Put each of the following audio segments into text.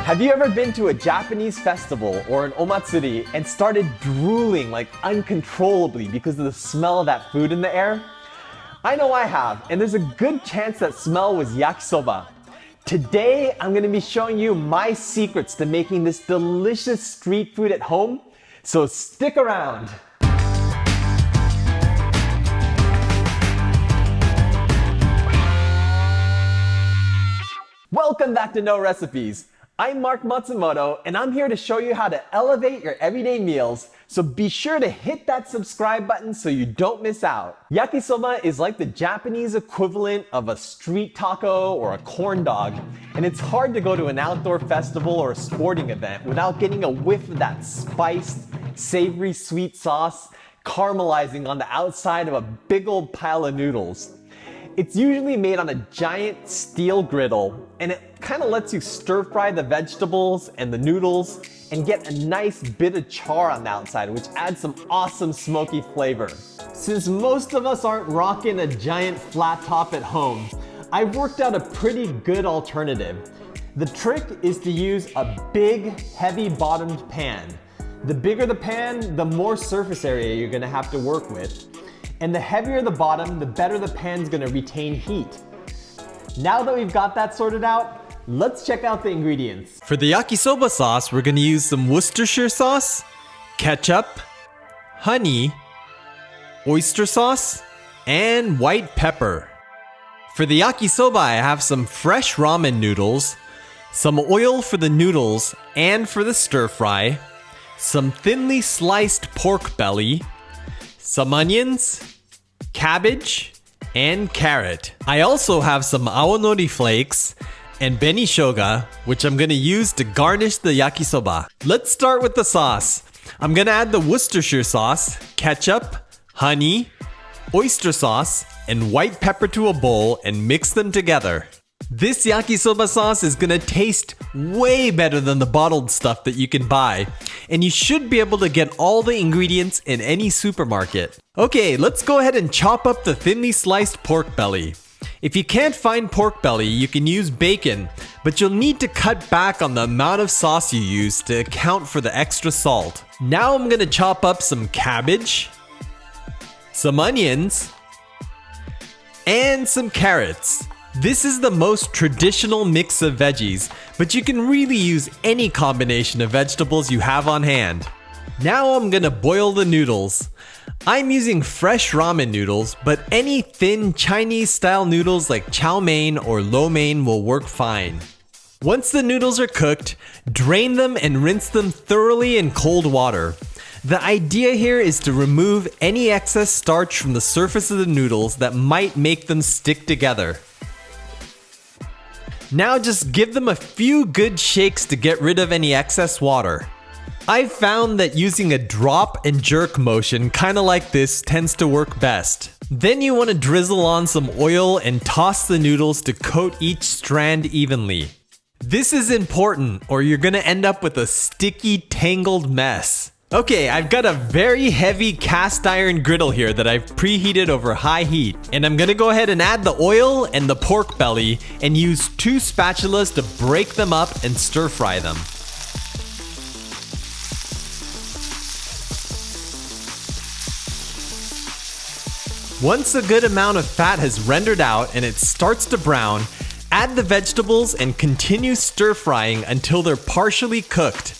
Have you ever been to a Japanese festival or an omatsuri and started drooling like uncontrollably because of the smell of that food in the air? I know I have, and there's a good chance that smell was yakisoba. Today, I'm gonna be showing you my secrets to making this delicious street food at home, so stick around. Welcome back to No Recipes. I'm Mark Matsumoto, and I'm here to show you how to elevate your everyday meals, so be sure to hit that subscribe button so you don't miss out. Yakisoba is like the Japanese equivalent of a street taco or a corn dog, and it's hard to go to an outdoor festival or a sporting event without getting a whiff of that spiced, savory sweet sauce caramelizing on the outside of a big old pile of noodles. It's usually made on a giant steel griddle, and it kind of lets you stir fry the vegetables and the noodles and get a nice bit of char on the outside, which adds some awesome smoky flavor. Since most of us aren't rocking a giant flat top at home, I've worked out a pretty good alternative. The trick is to use a big, heavy bottomed pan. The bigger the pan, the more surface area you're gonna have to work with. And the heavier the bottom, the better the pan's gonna retain heat. Now that we've got that sorted out, let's check out the ingredients. For the yakisoba sauce, we're gonna use some Worcestershire sauce, ketchup, honey, oyster sauce, and white pepper. For the yakisoba, I have some fresh ramen noodles, some oil for the noodles and for the stir fry, some thinly sliced pork belly, some onions, cabbage, and carrot. I also have some aonori flakes and benishoga, which I'm gonna use to garnish the yakisoba. Let's start with the sauce. I'm gonna add the Worcestershire sauce, ketchup, honey, oyster sauce, and white pepper to a bowl and mix them together. This yakisoba sauce is gonna taste way better than the bottled stuff that you can buy, and you should be able to get all the ingredients in any supermarket. Okay, let's go ahead and chop up the thinly sliced pork belly. If you can't find pork belly, you can use bacon, but you'll need to cut back on the amount of sauce you use to account for the extra salt. Now I'm gonna chop up some cabbage, some onions, and some carrots. This is the most traditional mix of veggies, but you can really use any combination of vegetables you have on hand. Now I'm gonna boil the noodles. I'm using fresh ramen noodles, but any thin Chinese style noodles like chow mein or lo mein will work fine. Once the noodles are cooked, drain them and rinse them thoroughly in cold water. The idea here is to remove any excess starch from the surface of the noodles that might make them stick together. Now just give them a few good shakes to get rid of any excess water. I've found that using a drop and jerk motion kinda like this tends to work best. Then you want to drizzle on some oil and toss the noodles to coat each strand evenly. This is important or you're gonna end up with a sticky, tangled mess. Okay, I've got a very heavy cast iron griddle here that I've preheated over high heat. And I'm gonna go ahead and add the oil and the pork belly and use 2 spatulas to break them up and stir fry them. Once a good amount of fat has rendered out and it starts to brown, add the vegetables and continue stir frying until they're partially cooked.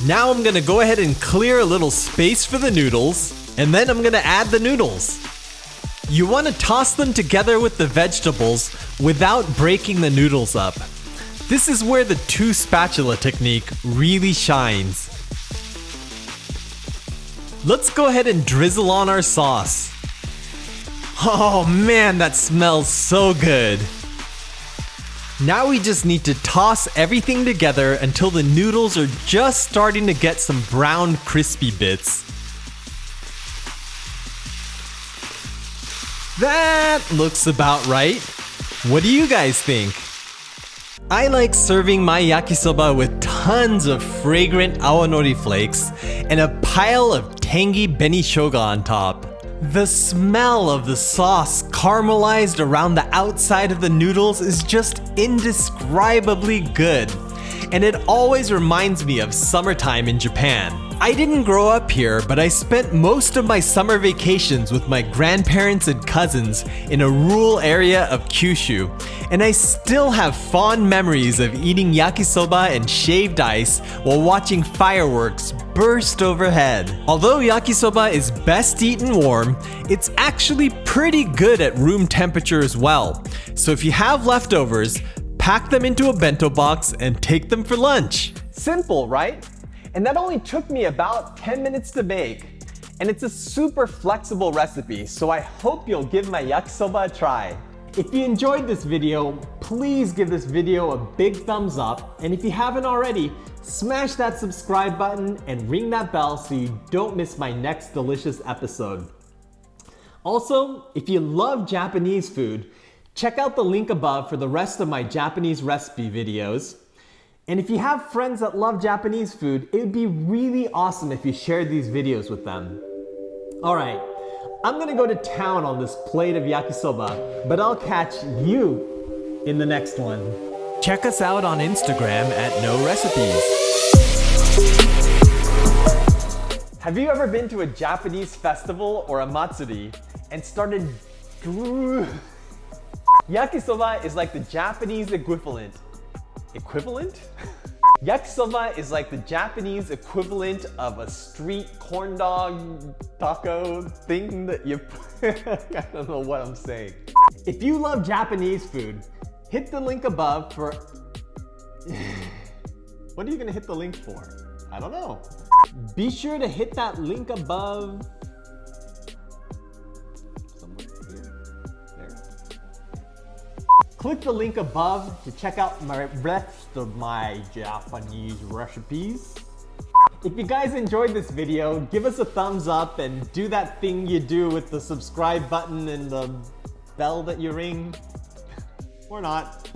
Now I'm gonna go ahead and clear a little space for the noodles, and then I'm gonna add the noodles. You wanna toss them together with the vegetables without breaking the noodles up. This is where the 2 spatula technique really shines. Let's go ahead and drizzle on our sauce. Oh man, that smells so good. Now we just need to toss everything together until the noodles are just starting to get some brown crispy bits. That looks about right. What do you guys think? I like serving my yakisoba with tons of fragrant aonori flakes and a pile of tangy benishoga on top. The smell of the sauce caramelized around the outside of the noodles is just indescribably good, and it always reminds me of summertime in Japan. I didn't grow up here, but I spent most of my summer vacations with my grandparents and cousins in a rural area of Kyushu, and I still have fond memories of eating yakisoba and shaved ice while watching fireworks burst overhead. Although yakisoba is best eaten warm, it's actually pretty good at room temperature as well. So if you have leftovers, pack them into a bento box and take them for lunch. Simple, right? And that only took me about 10 minutes to make. And it's a super flexible recipe, so I hope you'll give my yakisoba a try. If you enjoyed this video, please give this video a big thumbs up. And if you haven't already, smash that subscribe button and ring that bell so you don't miss my next delicious episode. Also, if you love Japanese food, check out the link above for the rest of my Japanese recipe videos. And if you have friends that love Japanese food, it would be really awesome if you shared these videos with them. Alright, I'm gonna go to town on this plate of yakisoba, but I'll catch you in the next one. Check us out on Instagram at NoRecipes. Have you ever been to a Japanese festival or a matsuri and started Yakisoba is like the Japanese equivalent. Yakisoba is like the Japanese equivalent of a street corn dog taco thing that you I don't know what I'm saying. If you love Japanese food, hit the link above for What are you gonna hit the link for? I don't know. Be sure to hit that link above. Somewhere here. There. Click the link above to check out my rest of my Japanese recipes. If you guys enjoyed this video, give us a thumbs up and do that thing you do with the subscribe button and the bell that you ring. Or not.